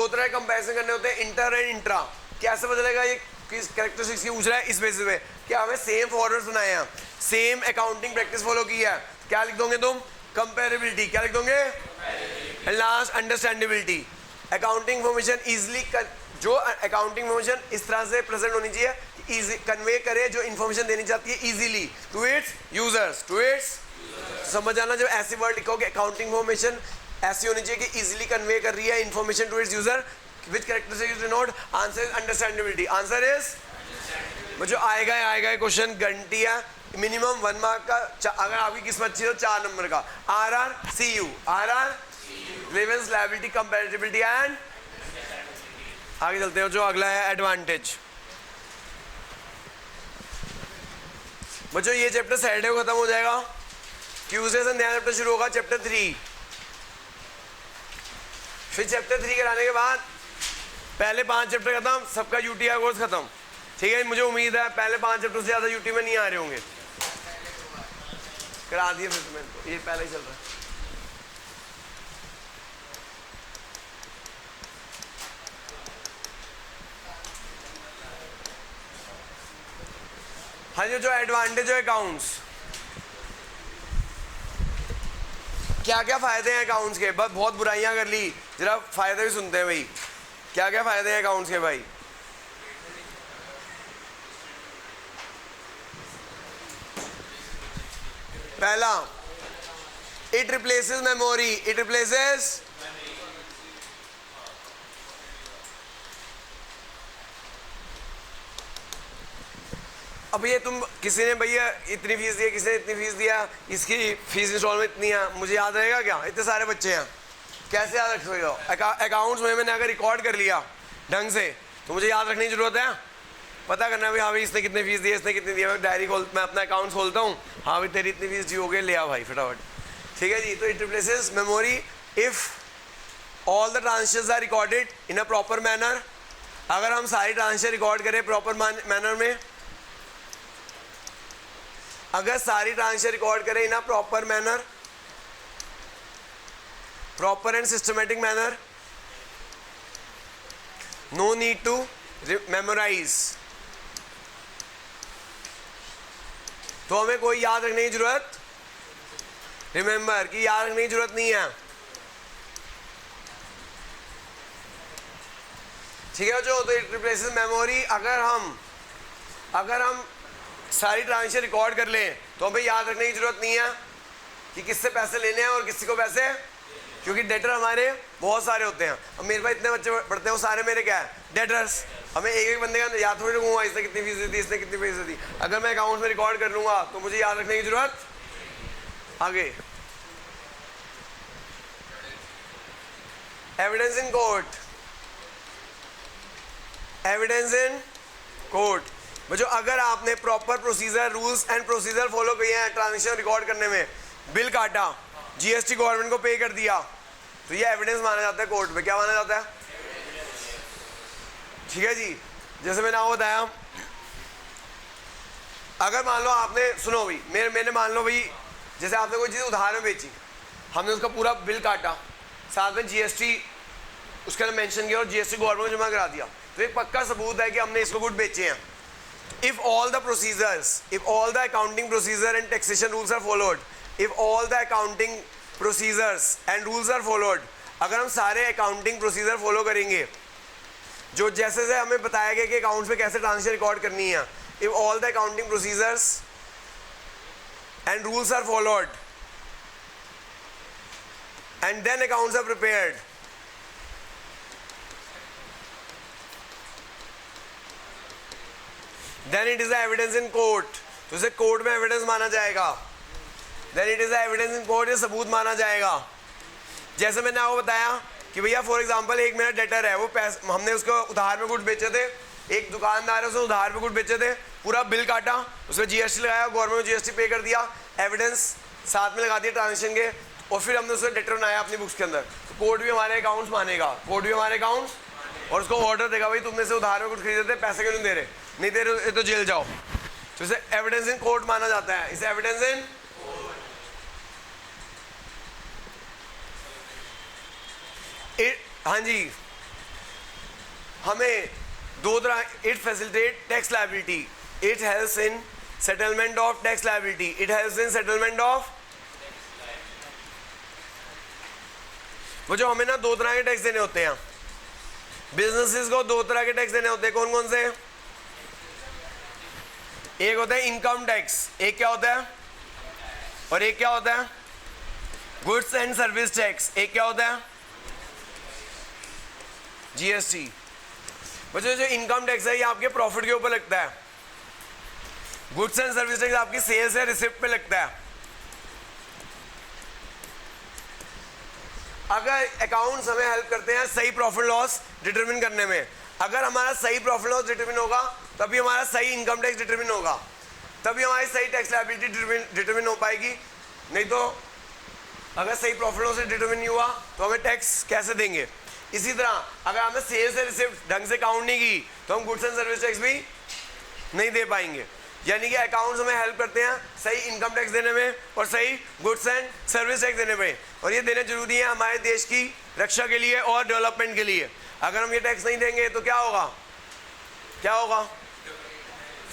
दो तरह के कंपैरिजन करने होते हैं, इंटर एंड इंट्रा। कैसे बदलेगा ये, किस कैरेक्टरिस्टिक्स की पूछ रहा है, इस बेसिस पे क्या हमें सेम फॉर्मेट्स बनाए हैं, सेम अकाउंटिंग प्रैक्टिस फॉलो की है, क्या लिख दोगे तुम, कंपेरेबिलिटी। क्या लिख दोगे, last understandability. Accounting information easily, जो अकाउंटिंग इंफॉर्मेशन इस तरह से प्रेजेंट होनी चाहिए कि इजी कन्वे करे जो इंफॉर्मेशन देनी चाहती है easily to its users, to its. समझ आना, जब ऐसे वर्ड लिखोगे अकाउंटिंग इंफॉर्मेशन ऐसी होनी चाहिए कि इजीली कन्वे कर रही है information to its user, which characteristics denote, answer is understandability. Answer is जो आएगा क्वेश्चन गारंटी है, मिनिमम 1 मार्क का, अगर आपकी किस्मत अच्छी हो 4 नंबर का। RRCU, रिलेवेंस, लायबिलिटी, कंपैरेटिबिलिटी एंड, आगे चलते हो। जो अगला है एडवांटेज। बच्चों ये चैप्टर सैटरडे को खत्म हो जाएगा, ट्यूसडे से नया चैप्टर शुरू होगा, चैप्टर 3। फिर चैप्टर 3 कराने के बाद पहले 5 चैप्टर खत्म, सबका यूटीआई कोर्स खत्म। ठीक है, मुझे उम्मीद है पहले 5 चैप्टर से ज्यादा यूटी में नहीं आ रहे होंगे। करा दिए फिर तुम्हें, ये पहले ही चल रहा है। हाँ जी, जो एडवांटेज है अकाउंट्स, क्या क्या फायदे हैं अकाउंट्स के, बस बहुत बुराइयां कर ली, जरा फायदे भी सुनते हैं भाई। क्या क्या फायदे हैं अकाउंट्स के भाई। पहला, it replaces memory, it replaces, अब ये तुम किसी ने भैया इतनी फीस दी है, किसी ने इतनी फीस दिया, इसकी फीस इंस्टॉलमेंट इतनी है, मुझे याद रहेगा क्या, इतने सारे बच्चे हैं, कैसे याद रख सकते हो। अकाउंट्स में मैंने अगर रिकॉर्ड कर लिया ढंग से तो मुझे याद रखने की जरूरत है, पता करना भाई हाँ भाई इसने कितनी फीस दी है, इसने कितनी दी है। डायरी खोल, मैं अपना अकाउंट खोलता हूँ, हाँ भाई तेरी इतनी फीस दी हो गई, ले आओ भाई फटाफट। ठीक है जी, तो it replaces memory if all the transactions are recorded in a proper manner. अगर हम सारी ट्रांजेक्शन रिकॉर्ड करें प्रॉपर मैनर में, अगर सारी ट्रांजेक्शन रिकॉर्ड करें in a proper manner, proper and systematic manner, no need to memorize, तो हमें कोई याद रखने की जरूरत, रिमेंबर कि याद रखने की जरूरत नहीं है। ठीक है, जो तो इट रिप्लेसेस मेमोरी। अगर हम सारी ट्रांजेक्शन रिकॉर्ड कर लें तो हमें याद रखने की जरूरत नहीं है कि किससे पैसे लेने हैं और किसी को पैसे, क्योंकि डेटर हमारे बहुत सारे होते हैं। अब मेरे पास इतने बच्चे पढ़ते हैं, वो सारे मेरे क्या है, डेटर्स। हमें एक एक बंदे का याद थोड़ी रखूंगा इसने कितनी फीस दी, इसने कितनी फीस दी। अगर मैं अकाउंट में रिकॉर्ड कर लूंगा तो मुझे याद रखने की जरूरत। आगे, evidence in court, evidence in court. जो अगर आपने proper procedure, rules and procedure follow किए हैं ट्रांजेक्शन रिकॉर्ड करने में, बिल काटा, जीएसटी गवर्नमेंट को पे कर दिया, तो ये एविडेंस माना जाता है कोर्ट में। क्या माना जाता है? ठीक है जी, जैसे मैंने आपको बताया, अगर मान लो आपने, सुनो भाई, मैंने मान लो भाई जैसे आपने कोई चीज़ उधार में बेची, हमने उसका पूरा बिल काटा, साथ में जीएसटी उसके अंदर मेंशन किया और जीएसटी गवर्नमेंट को जमा करा दिया, तो एक पक्का सबूत है कि हमने इसको गुड बेचे हैं। If all the procedures, if all the accounting procedure and taxation rules are followed, if all the accounting procedures and rules are followed, अगर हम सारे accounting procedure follow करेंगे जो जैसे से हमें बताया गया कि अकाउंट्स में कैसे ट्रांजेक्शन रिकॉर्ड करनी है, if all the accounting procedures and rules are followed and then accounts are prepared, then it is the evidence in court, तो इसे कोर्ट में एविडेंस माना जाएगा। then it is the evidence in court, ये सबूत माना जाएगा। जैसे मैंने आपको बताया कि भैया फॉर एग्जांपल एक मेरा डेटर है, वो पैसे हमने उसको उधार में गुड बेचे थे, एक दुकानदार है उसने उधार में गुड बेचे थे, पूरा बिल काटा, उसमें जीएसटी लगाया, गवर्नमेंट को जीएसटी पे कर दिया, एविडेंस साथ में लगा दिया ट्रांजेक्शन के, और फिर हमने उसको डेटर बनाया अपनी बुक्स के अंदर, तो कोर्ट भी हमारे अकाउंट्स मानेगा, कोर्ट भी हमारे अकाउंट्स, और उसको ऑर्डर देगा भाई तुमने से उधार में कुछ खरीदे थे, पैसे क्यों नहीं दे रहे, नहीं दे रहे तो जेल जाओ। तो इसे एविडेंस इन कोर्ट माना जाता है, इसे एविडेंस इन, हाँ जी, हमें दो तरह, it facilitate tax liability, it helps in settlement of tax liability, it helps in settlement of, वो जो हमें ना दो तरह के टैक्स देने होते हैं, बिजनेसेस को दो तरह के टैक्स देने होते हैं, कौन कौन से? एक होता है इनकम टैक्स, एक क्या होता है, और एक क्या होता है गुड्स एंड सर्विस टैक्स, एक क्या होता है जीएसटी। बच्चों जो इनकम टैक्स है ये आपके प्रॉफिट के ऊपर लगता है, गुड्स एंड सर्विस टैक्स आपकी सेल्स या रिसिप्ट पे लगता है। अगर अकाउंट्स हमें हेल्प करते हैं सही प्रॉफिट लॉस डिटरमिन करने में, अगर हमारा सही प्रॉफिट लॉस डिटरमिन होगा तभी हमारा सही इनकम टैक्स डिटरमिन होगा, तभी हमारी सही टैक्स लायबिलिटी डिटरमिन हो पाएगी। नहीं तो अगर सही प्रॉफिट लॉस डिटरमिन नहीं हुआ तो हमें टैक्स कैसे देंगे। इसी तरह अगर हमें सेल्स से रिसिप्ट ढंग से काउंट नहीं की तो हम गुड्स एंड सर्विस टैक्स भी नहीं दे पाएंगे। यानी कि अकाउंट्स हमें हेल्प करते हैं सही इनकम टैक्स देने में और सही गुड्स एंड सर्विस टैक्स देने में, और ये देने जरूरी है हमारे देश की रक्षा के लिए और डेवलपमेंट के लिए। अगर हम ये टैक्स नहीं देंगे तो क्या होगा, क्या होगा?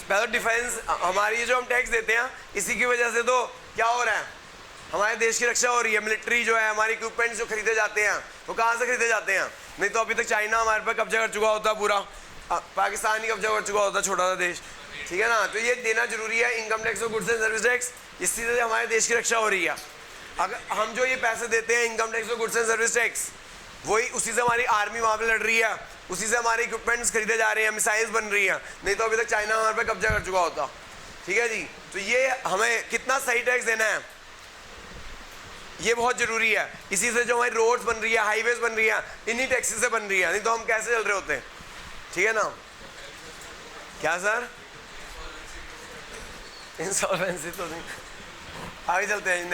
पहले डिफेंस, हमारी जो हम टैक्स देते हैं इसी की वजह से तो क्या हो रहा है, हमारे देश की रक्षा हो रही है। मिलिट्री जो है, हमारी इक्विपमेंट्स जो खरीदे जाते हैं वो कहाँ से खरीदे जाते हैं? नहीं तो अभी तक चाइना हमारे पर कब्जा कर चुका होता, पूरा पाकिस्तान ही कब्जा कर चुका होता, छोटा सा देश, ठीक है ना। तो ये देना जरूरी है इनकम टैक्स और गुड्स एंड सर्विस टैक्स, इसी से हमारे देश की रक्षा हो रही है। अगर हम जो ये पैसे देते हैं इनकम टैक्स और गुड्स एंड सर्विस टैक्स, वही उसी से हमारी आर्मी वहाँ पे लड़ रही है, उसी से हमारे इक्विपमेंट्स खरीदे जा रहे हैं, मिसाइल्स बन रही हैं, नहीं तो अभी तक चाइना हमारे पे कब्जा कर चुका होता, ठीक है जी। तो ये हमें कितना सही टैक्स देना है ये बहुत जरूरी है। इसी से जो हमारी रोड्स बन रही है, हाईवेज बन रही है, इन्हीं टैक्सेस से बन रही है, नहीं तो हम कैसे चल रहे होते हैं, ठीक है ना। क्या सर? इंसॉल्वेंसी तो नहीं, आगे चलते हैं।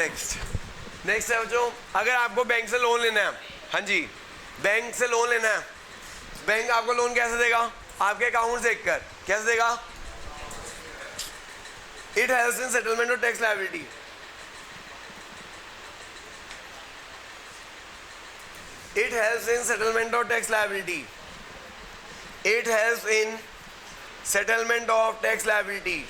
नेक्स्ट है जो, अगर आपको बैंक से लोन लेना है, हाँ जी बैंक से लोन लेना है, बैंक आपको लोन कैसे देगा? आपके अकाउंट देखकर कैसे देगा? It helps in settlement of tax liability, it helps in settlement of tax liability, it helps in settlement of tax liability,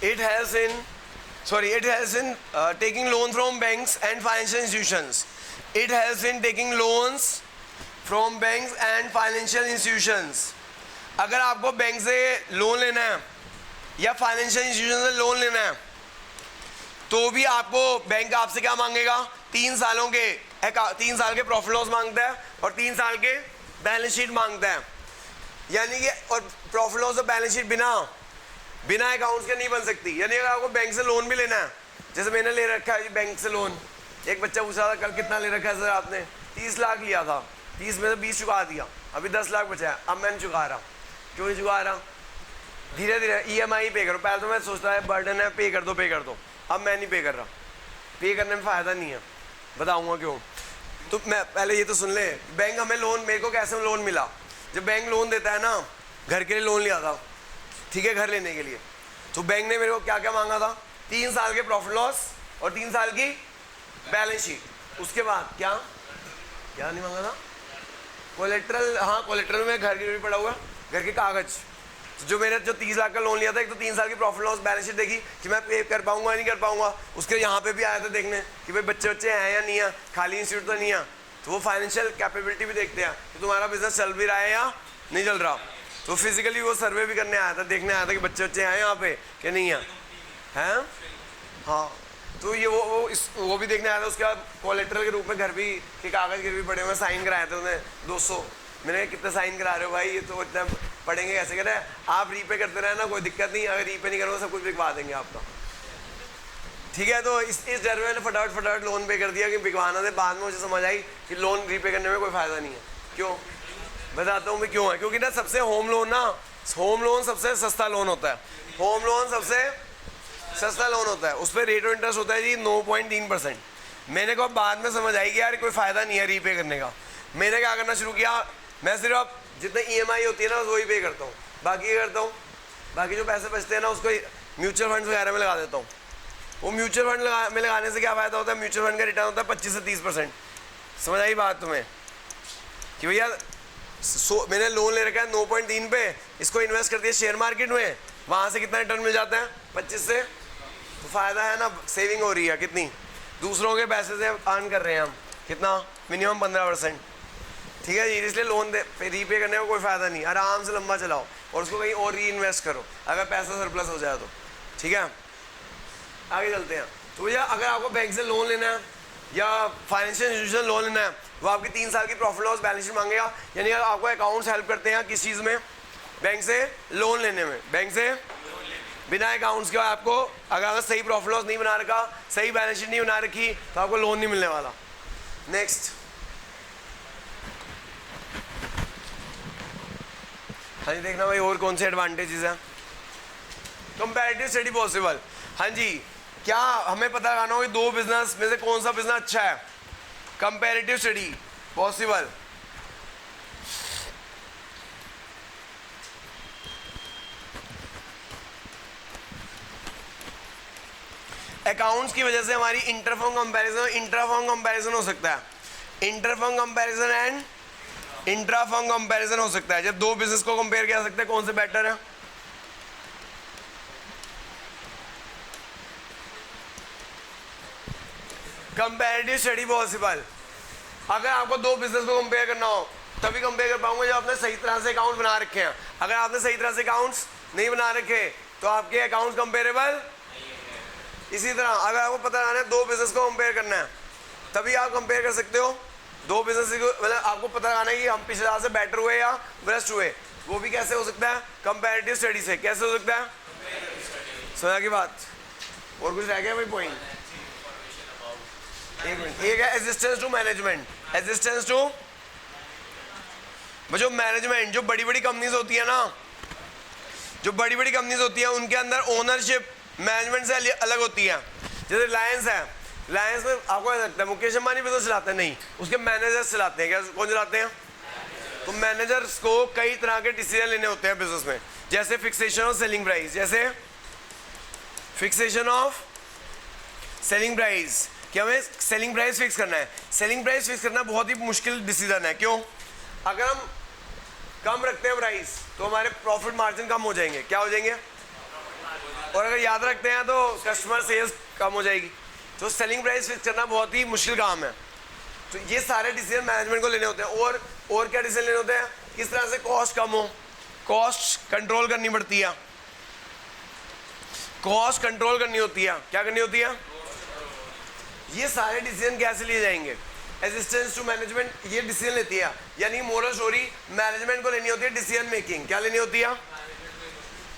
it helps in it helps in taking loan from banks and financial institutions. It helps in taking loans from banks and financial institutions. अगर आपको bank से loan लेना है या financial institution से loan लेना है तो भी आपको बैंक आपसे क्या मांगेगा? 3 साल के प्रॉफिट लॉस मांगता है और 3 साल के बैलेंस शीट मांगता है। यानी कि और प्रॉफिट लॉस और बैलेंस शीट बिना अकाउंट्स के नहीं बन सकती। यानी अगर आपको बैंक से लोन भी लेना है, जैसे मैंने ले रखा है बैंक से लोन, एक बच्चा पूछा था कल कितना ले रखा है सर आपने? 30 लाख लिया था, 30 में से 20 चुका दिया, अभी 10 लाख बचा है, अब मैं नहीं चुका रहा। क्यों नहीं चुका रहा? धीरे धीरे EMI पे करो। पहले तो मैं सोचता है बर्डन है, पे कर दो, अब मैं नहीं पे कर रहा। पे करने में फ़ायदा नहीं है, बताऊँगा क्यों। तो मैं पहले ये तो सुन ले, बैंक हमें लोन, मेरे को कैसे लोन मिला? जब बैंक लोन देता है ना, घर के लिए लोन लिया था, ठीक है, घर लेने के लिए, तो बैंक ने मेरे को क्या क्या मांगा था? 3 साल के प्रॉफिट लॉस और 3 साल की बैलेंस शीट। उसके बाद क्या नहीं मांगा था? कोलेट्रल, हाँ कोलेट्रल में घर भी पड़ा हुआ, घर के कागज। तो जो मैंने 30 लाख का लोन लिया था, एक तो 3 साल की प्रॉफिट लॉस बैलेंस शीट देखी कि मैं पे कर पाऊंगा नहीं कर पाऊंगा। उसके यहाँ पे भी आया था देखने कि भाई बच्चे हैं या नहीं है, खाली इंस्टीट्यूट तो नहीं है। तो वो फाइनेंशियल कैपेबिलिटी भी देखते हैं कि तुम्हारा बिजनेस चल भी रहा है या नहीं चल रहा। तो फिजिकली वो सर्वे भी करने आया था, देखने आया था कि बच्चे हैं यहाँ पे कि नहीं है, हैं? हाँ, तो ये वो भी देखने आया था। उसके बाद कोलेट्रल के रूप में घर भी के कागज गिरवी पड़े हुए, साइन कराए थे उन्हें 200। मैंने कितने साइन करा रहे हो भाई, ये तो इतना पढ़ेंगे कैसे करें? आप रीपे करते रहे ना, कोई दिक्कत नहीं। अगर रीपे नहीं करोगे सब कुछ बिकवा देंगे आपका, ठीक है। तो इस डर में मैंने फटाफट लोन पे कर दिया कि बिकवाना थे। बाद में मुझे समझ आई कि लोन रीपे करने में कोई फ़ायदा नहीं है। क्यों? बताता हूँ मैं क्यों है। क्योंकि ना सबसे होम लोन सबसे सस्ता लोन होता है। होम लोन सबसे सस्ता लोन होता है, उस पर रेट ऑफ इंटरेस्ट होता है जी 9.3%। मैंने कहा बाद में समझ आई कि यार कोई फ़ायदा नहीं है रीपे करने का। मैंने क्या करना शुरू किया, मैं सिर्फ अब जितने EMI होती है ना वही पे करता हूँ, बाकी क्या करता हूँ, बाकी जो पैसे बचते हैं ना उसको म्यूचुअल फंड वगैरह में लगा देता हूँ। वो म्यूचुअल फंड में लगाने से क्या फ़ायदा होता है, म्यूचुअल फंड का रिटर्न होता है 25 से 30%। समझ आई बात तुम्हें कि भैया मैंने लोन ले रखा है 9.3 पे, इसको इन्वेस्ट कर दिया शेयर मार्केट में, वहाँ से कितना रिटर्न मिल जाता है 25 से, तो फ़ायदा है ना, सेविंग हो रही है कितनी, दूसरों के पैसे से अर्न कर रहे हैं हम कितना, मिनिमम 15%। ठीक है जी, इसलिए लोन दे रीपे करने का कोई फ़ायदा नहीं, आराम से लंबा चलाओ और उसको कहीं और री इन्वेस्ट करो अगर पैसा सरप्लस हो जाए तो। ठीक है, आगे चलते हैं। तो भैया अगर आपको बैंक से लोन लेना है या फाइनेंशियल इंस्टीट्यूशन लोन लेना है, वो आपकी 3 साल की प्रॉफिट लॉस बैलेंस शीट मांगेगा, यानी आपको अकाउंट्स हेल्प करते हैं किस चीज़ में, बैंक से लोन लेने में। बैंक से बिना अकाउंट्स के आपको अगर सही प्रॉफिट लॉस नहीं बना रखा, सही बैलेंस शीट नहीं बना रखी, तो आपको लोन नहीं मिलने वाला। नेक्स्ट, हाँ जी देखना भाई और कौन से एडवांटेजेस हैं। कंपैरेटिव स्टडी पॉसिबल, हाँ जी, क्या हमें पता लगाना हो कि 2 बिजनेस में से कौन सा बिजनेस अच्छा है। कंपैरेटिव स्टडी पॉसिबल, अकाउंट्स की वजह से हमारी इंटरफर्म कंपैरिजन हो सकता है, इंटरफर्म कंपैरिजन एंड इंट्राफर्म कंपैरिजन हो सकता है। जब 2 बिजनेस को कंपेयर किया जा सकता है कौन से बेटर है। कंपैरेटिव स्टडी पॉसिबल, अगर आपको 2 बिजनेस को कंपेयर करना हो तभी कंपेयर कर पाऊंगा जब आपने सही तरह से अकाउंट बना रखे हैं। अगर आपने सही तरह से अकाउंट्स नहीं बना रखे तो आपके अकाउंट कंपेरेबल। इसी तरह अगर आपको पता लगाना है 2 बिजनेस को कंपेयर करना है तभी आप कंपेयर कर सकते हो 2 बिजनेस को, मतलब आपको पता लगाना है कि हम पिछले साल से बेटर हुए या वर्स्ट हुए, वो भी कैसे हो सकता है, कंपैरेटिव स्टडी से। कैसे हो सकता है, समझा की बात। और कुछ रह गया भाई पॉइंट, एक मिनट। एक है assistance to management, assistance to जो मैनेजमेंट, जो बड़ी बड़ी कंपनीज होती है ना, जो बड़ी बड़ी कंपनीज होती है उनके अंदर ओनरशिप मैनेजमेंट से अलग होती है। जैसे रिलायंस है, रिलायंस में आपको लगता है मुकेश अंबानी बिजनेस चलाते हैं, नहीं, उसके मैनेजर्स चलाते हैं। क्या कौन चलाते हैं, तो मैनेजर्स को कई तरह के डिसीजन लेने होते हैं बिजनेस में, जैसे फिक्सेशन ऑफ सेलिंग प्राइस, जैसे फिक्सेशन ऑफ सेलिंग प्राइस कि हमें सेलिंग प्राइस फिक्स करना है। सेलिंग प्राइस फिक्स करना बहुत ही मुश्किल डिसीजन है। क्यों, अगर हम कम रखते हैं प्राइस तो हमारे प्रॉफिट मार्जिन कम हो जाएंगे, क्या हो जाएंगे, और अगर याद रखते हैं तो कस्टमर सेल्स कम हो जाएगी। तो सेलिंग प्राइस फिक्स करना बहुत ही मुश्किल काम है। तो ये सारे डिसीजन मैनेजमेंट को लेने होते हैं। और क्या डिसीजन लेने होते हैं, किस तरह से कॉस्ट कम हो, कॉस्ट कंट्रोल करनी पड़ती है, कॉस्ट कंट्रोल करनी होती है। क्या करनी होती है, ये सारे डिसीजन कैसे लिए जाएंगे, असिस्टेंस टू मैनेजमेंट ये डिसीजन लेती है। यानी मोरल स्टोरी मैनेजमेंट को लेनी होती है डिसीजन मेकिंग। क्या लेनी होती है,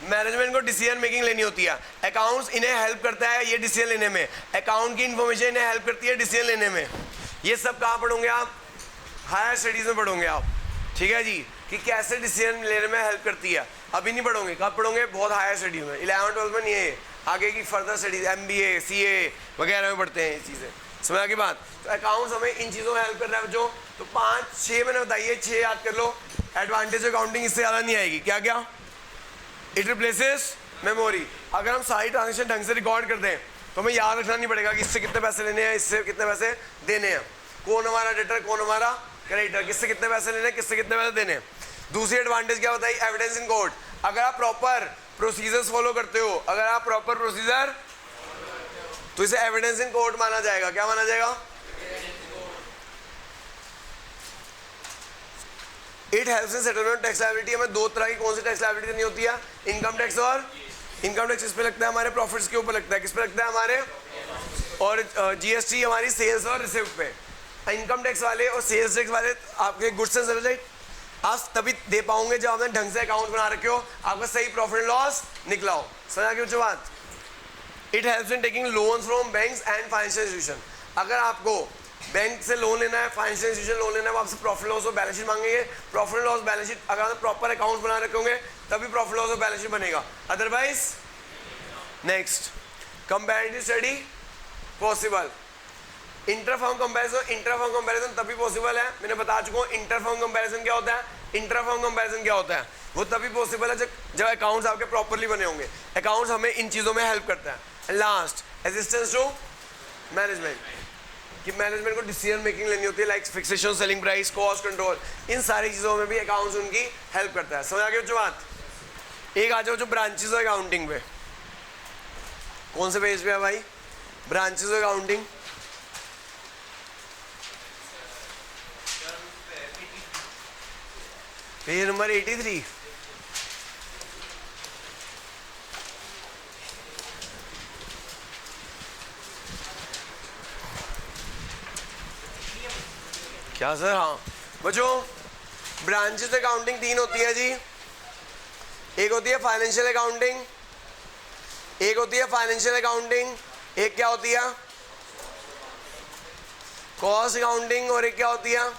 मैनेजमेंट को डिसीजन मेकिंग लेनी होती है। अकाउंट्स इन्हें हेल्प करता है ये डिसीजन लेने में, अकाउंट की इंफॉर्मेशन इन्हें हेल्प करती है डिसीजन लेने में। ये सब कहाँ पढ़ोगे आप, हायर स्टडीज में पढ़ोगे आप। ठीक है जी, कि कैसे डिसीजन लेने में हेल्प करती है, अभी नहीं पढ़ोगे, कब पढ़ोगे, बहुत हायर स्टडी में, 11th-12th में नहीं है, आगे की फर्दर स्टडीज MBA CA वगैरह में पढ़ते हैं ये चीज़ें। समझा की बात। तो अकाउंट्स हमें इन चीज़ों में हेल्प कर रहा है बच्चों। तो 5-6 मैंने बताइए, 6 याद कर लो। एडवांटेज अकाउंटिंग इससे ज़्यादा नहीं आएगी। क्या क्या, इट रिप्लेसेस मेमोरी। अगर हम सारी ट्रांजेक्शन ढंग से रिकॉर्ड कर दें तो हमें याद रखना नहीं पड़ेगा कि इससे कितने पैसे लेने हैं, इससे कितने पैसे देने हैं, कौन हमारा डेटर कौन हमारा क्रेडिटर, किससे कितने पैसे लेने हैं, किससे कितने पैसे देने हैं। दूसरी एडवांटेज क्या बताई, एविडेंस इन कोर्ट। अगर आप प्रॉपर प्रोसीजर्स फॉलो करते हो, अगर आप प्रॉपर प्रोसीजर, तो इसे एविडेंस इन कोर्ट माना जाएगा। क्या माना जाएगा, it helps in settlement tax liability. हमें 2 तरह की कौन सी टैक्स लायबिलिटी करनी होती है, इनकम टैक्स और इनकम टैक्स किस पे लगता है, हमारे प्रॉफिट्स के ऊपर लगता है, किस पे लगता है हमारे, और GST हमारी सेल्स और रिसिप्ट पे। इनकम टैक्स वाले और सेल्स टैक्स वाले आपके गुड्स एंड सर्विस आप तभी दे पाओगे जब आपने ढंग से अकाउंट बना रखे हो, आपका सही प्रॉफिट एंड लॉस निकला हो। समझा क्यों बात। It helps in taking loans from banks and financial institution. अगर आपको बैंक से लोन लेना है, फाइनेंशियल इंस्टीट्यूशन लोन लेना है, वो आपसे प्रॉफिट लॉस और बैलेंस शीट मांगेंगे। प्रॉफिट लॉस बैलेंस शीट अगर आप प्रॉपर अकाउंट बना रखे होंगे तभी प्रॉफिट लॉस और बैलेंस शीट बनेगा, otherwise. Next, comparative study possible. Inter firm comparison तभी पॉसिबल है, मैंने बता चुका हूँ इंटर फर्म कंपैरिजन क्या होता है, इंटर फर्म कंपैरिजन क्या होता है, वो तभी पॉसिबल है जब अकाउंट्स आपके प्रॉपरली बने होंगे। अकाउंट्स हमें इन चीज़ों में हेल्प करता है। लास्ट असिस्टेंस टू मैनेजमेंट, कि मैनेजमेंट को डिसीजन मेकिंग लेनी होती है, like fixation, selling price, cost control, इन सारी चीज़ों में भी अकाउंट्स उनकी हेल्प करता है। समझ आ गया बच्चों बात? एक आ जाओ जो ब्रांचेस ऑफ अकाउंटिंग पे, कौन से पेज पे है भाई? Branches of accounting, page number 83। क्या सर? हाँ बच्चों, ब्रांचेस अकाउंटिंग 3 होती है जी। एक होती है फाइनेंशियल अकाउंटिंग, एक होती है फाइनेंशियल अकाउंटिंग, एक क्या होती है कॉस्ट अकाउंटिंग, और एक क्या होती है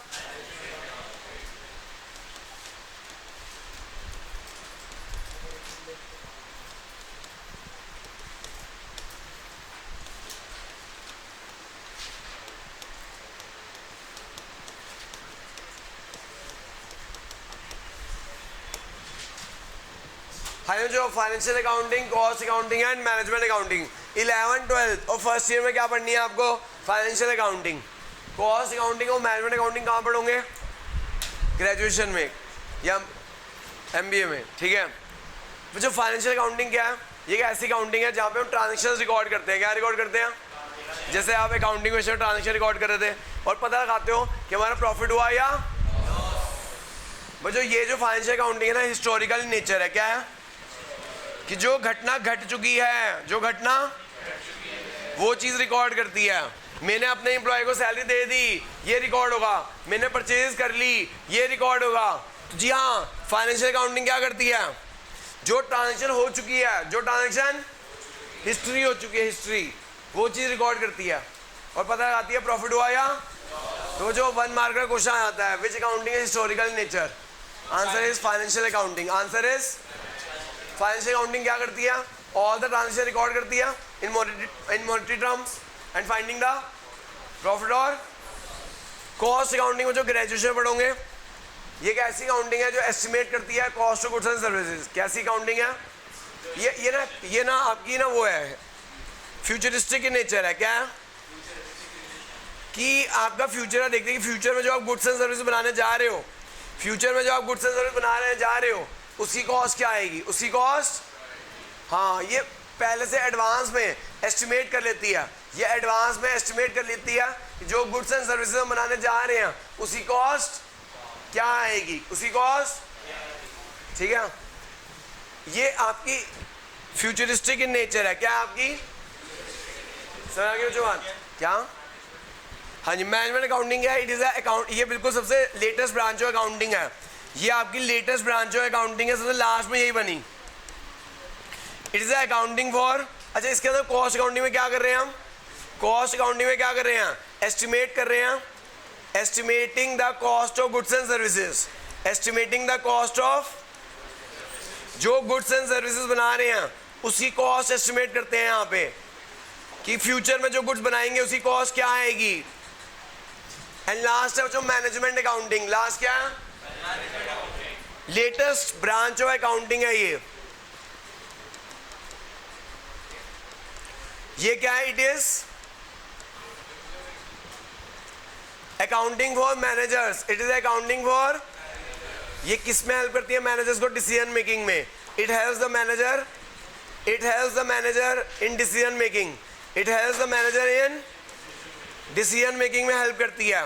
जो financial accounting, cost accounting and management accounting. 11, 12 और फर्स्ट ईयर में क्या पढ़नी है आपको? फाइनेंशियल अकाउंटिंग, कॉस्ट अकाउंटिंग और मैनेजमेंट अकाउंटिंग कहाँ पढ़ोगे? ग्रेजुएशन में या MBA में, ठीक है। जो फाइनेंशियल अकाउंटिंग क्या है? ये एक ऐसी अकाउंटिंग है जहाँ पे हम ट्रांजेक्शन रिकॉर्ड करते हैं। क्या रिकॉर्ड करते हैं? जैसे आप अकाउंटिंग में ट्रांजेक्शन रिकॉर्ड कर रहे थे और पता लगाते हो कि हमारा प्रॉफिट हुआ या बच्चों, ये जो फाइनेंशियल अकाउंटिंग है ना, हिस्टोरिकल नेचर है। क्या है? कि जो घटना घट चुकी है, जो घटना वो चीज़ रिकॉर्ड करती है। मैंने अपने एम्प्लॉय को सैलरी दे दी, ये रिकॉर्ड होगा। मैंने परचेज कर ली, ये रिकॉर्ड होगा। तो जी हाँ, फाइनेंशियल अकाउंटिंग क्या करती है? जो ट्रांजेक्शन हो चुकी है, जो ट्रांजेक्शन हिस्ट्री हो चुकी है, हिस्ट्री, वो चीज़ रिकॉर्ड करती है और पता लगाती है प्रॉफिट हुआ या। तो जो 1 मार्क का क्वेश्चन आता है, which accounting is historical nature? Answer is financial accounting. Answer is financial accounting क्या करती है? ऑल द ट्रांजेक्शन रिकॉर्ड करती है in monetary terms and finding the profit. और कॉस्ट अकाउंटिंग में जो ग्रेजुएशन में पढ़ोगे, ये एक ऐसी अकाउंटिंग है जो एस्टिमेट करती है cost of goods and services. कैसी अकाउंटिंग है ये ना आपकी ना वो है, फ्यूचरिस्टिक इन नेचर है। क्या है? कि आपका फ्यूचर है, देखते हैं कि फ्यूचर में जो आप गुड्स एंड सर्विस बनाने जा रहे हो, फ्यूचर में जो आप गुड्स एंड सर्विस बनाने जा रहे हो, उसकी कॉस्ट क्या आएगी, उसकी कॉस्ट। हाँ, ये पहले से एडवांस में एस्टिमेट कर लेती है, ये एडवांस में एस्टिमेट कर लेती है कि जो गुड्स एंड सर्विसेज हम बनाने जा रहे हैं उसकी कॉस्ट क्या आएगी, उसकी कॉस्ट। ठीक है, ये आपकी फ्यूचरिस्टिक इन नेचर है। क्या आपकी? समझ आ गया जो बात? क्या? हाँ जी, मैनेजमेंट अकाउंटिंग है, इट इज़ अकाउंट, ये बिल्कुल सबसे लेटेस्ट ब्रांच ऑफ अकाउंटिंग है। ये आपकी लेटेस्ट ब्रांच ऑफ अकाउंटिंग है, सबसे लास्ट में यही बनी। इट इज़ अकाउंटिंग फॉर, अच्छा इसके अंदर कॉस्ट अकाउंटिंग में क्या कर रहे हैं हम? कॉस्ट अकाउंटिंग में क्या कर रहे हैं? एस्टिमेट कर रहे हैं, estimating the cost of goods and services, estimating the cost of, जो गुड्स एंड सर्विसेज बना रहे हैं उसकी कॉस्ट एस्टिमेट करते हैं यहाँ पे, कि फ्यूचर में जो गुड्स बनाएंगे उसकी कॉस्ट क्या आएगी। एंड लास्ट है जो मैनेजमेंट अकाउंटिंग। लास्ट क्या है? लेटेस्ट ब्रांच ऑफ अकाउंटिंग है ये क्या है? It is accounting for managers, it is accounting for, ये किस में हेल्प करती है? मैनेजर्स को डिसीजन मेकिंग में। It helps the manager, it helps the manager in decision making, it helps the manager in decision making में help करती है,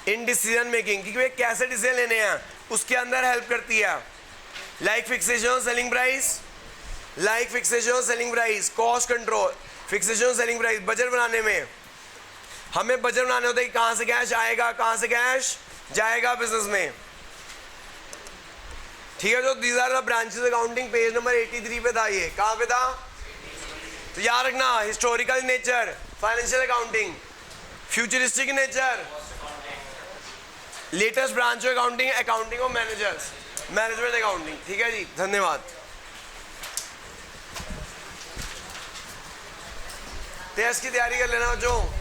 इन डिसीजन मेकिंग, क्योंकि वे कैसे डिसीजन लेने हैं उसके अंदर हेल्प करती है। Like fixation, selling price, like fixation, selling price, cost control, fixation, selling price. Budget बनाने में हमें बजट बनाने होता है कि कहाँ से कैश आएगा, कहाँ से कैश जाएगा बिजनेस में। ठीक है, जो these are the branches accounting, page number 83 पे था। ये कहाँ पे था? तो याद रखना, historical nature financial accounting, futuristic nature latest branch of accounting, accounting of managers, management accounting. ठीक है जी, धन्यवाद। टेस्ट की तैयारी कर लेना बच्चों।